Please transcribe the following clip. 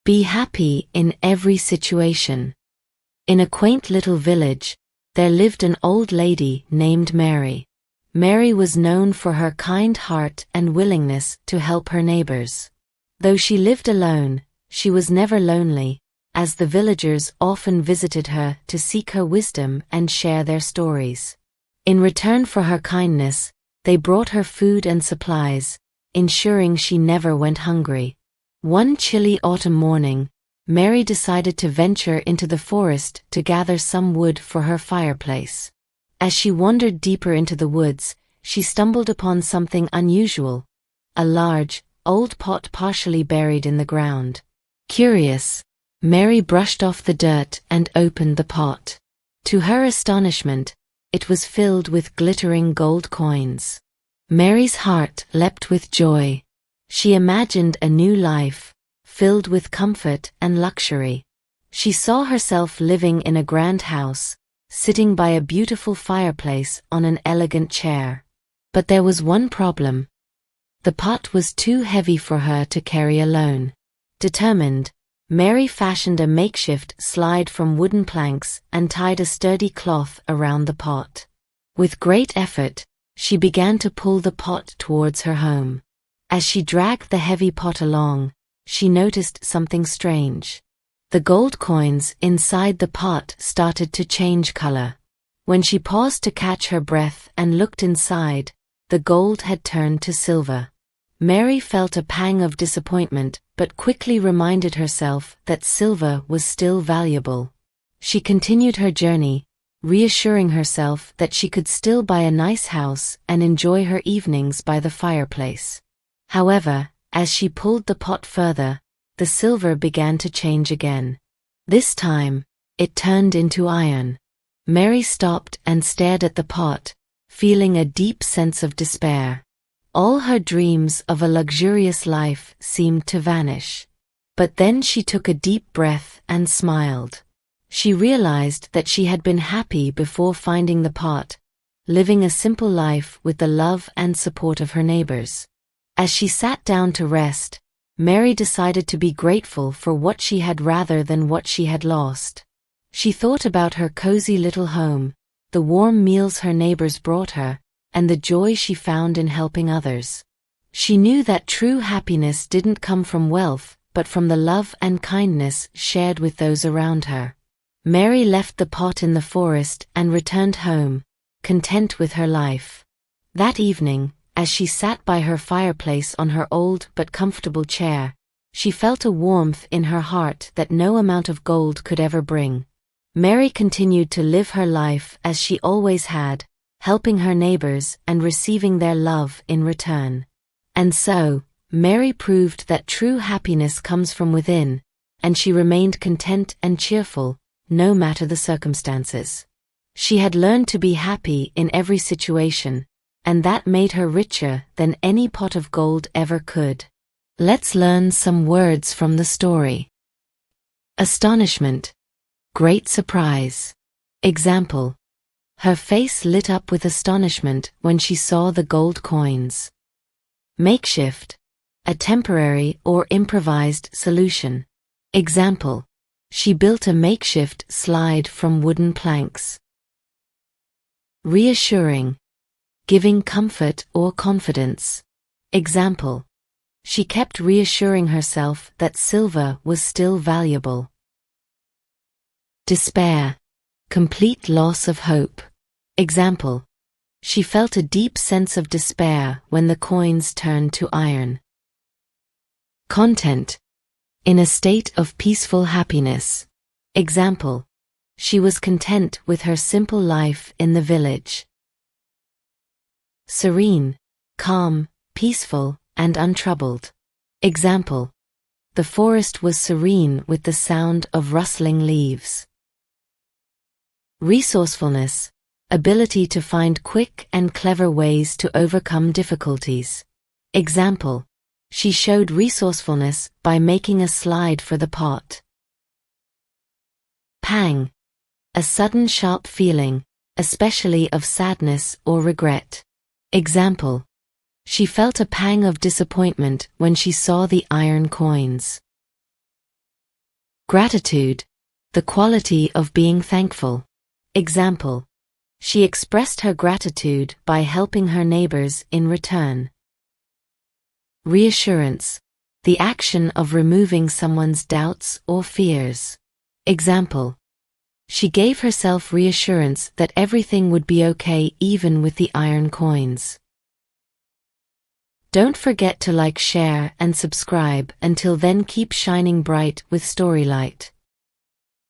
Be happy in every situation. In a quaint little village, there lived an old lady named Mary. Mary was known for her kind heart and willingness to help her neighbors. Though she lived alone, she was never lonely, as the villagers often visited her to seek her wisdom and share their stories. In return for her kindness, they brought her food and supplies, ensuring she never went hungry. One chilly autumn morning, Mary decided to venture into the forest to gather some wood for her fireplace. As she wandered deeper into the woods, she stumbled upon something unusual: a large, old pot partially buried in the ground. Curious, Mary brushed off the dirt and opened the pot. To her astonishment, it was filled with glittering gold coins. Mary's heart leapt with joy. She imagined a new life, filled with comfort and luxury. She saw herself living in a grand house, sitting by a beautiful fireplace on an elegant chair. But there was one problem. The pot was too heavy for her to carry alone. Determined, Mary fashioned a makeshift slide from wooden planks and tied a sturdy cloth around the pot. With great effort, she began to pull the pot towards her home. As she dragged the heavy pot along, she noticed something strange. The gold coins inside the pot started to change color. When she paused to catch her breath and looked inside, the gold had turned to silver. Mary felt a pang of disappointment, but quickly reminded herself that silver was still valuable. She continued her journey, reassuring herself that she could still buy a nice house and enjoy her evenings by the fireplace. However, as she pulled the pot further, the silver began to change again. This time, it turned into iron. Mary stopped and stared at the pot, feeling a deep sense of despair. All her dreams of a luxurious life seemed to vanish. But then she took a deep breath and smiled. She realized that she had been happy before finding the pot, living a simple life with the love and support of her neighbors. As she sat down to rest, Mary decided to be grateful for what she had rather than what she had lost. She thought about her cozy little home, the warm meals her neighbors brought her, and the joy she found in helping others. She knew that true happiness didn't come from wealth, but from the love and kindness shared with those around her. Mary left the pot in the forest and returned home, content with her life. That evening, as she sat by her fireplace on her old but comfortable chair, she felt a warmth in her heart that no amount of gold could ever bring. Mary continued to live her life as she always had, helping her neighbors and receiving their love in return. And so, Mary proved that true happiness comes from within, and she remained content and cheerful, no matter the circumstances. She had learned to be happy in every situation, and that made her richer than any pot of gold ever could. Let's learn some words from the story. Astonishment. Great surprise. Example. Her face lit up with astonishment when she saw the gold coins. Makeshift. A temporary or improvised solution. Example. She built a makeshift slide from wooden planks. Reassuring. Giving comfort or confidence. Example. She kept reassuring herself that silver was still valuable. Despair. Complete loss of hope. Example. She felt a deep sense of despair when the coins turned to iron. Content. In a state of peaceful happiness. Example. She was content with her simple life in the village. Serene, calm, peaceful, and untroubled. Example. The forest was serene with the sound of rustling leaves. Resourcefulness. Ability to find quick and clever ways to overcome difficulties. Example. She showed resourcefulness by making a slide for the pot. Pang. A sudden sharp feeling, especially of sadness or regret. Example. She felt a pang of disappointment when she saw the iron coins. Gratitude, the quality of being thankful. Example: she expressed her gratitude by helping her neighbors in return. Reassurance, the action of removing someone's doubts or fears. Example: she gave herself reassurance that everything would be okay even with the iron coins. Don't forget to like, share, and subscribe. Until then, keep shining bright with Storylight.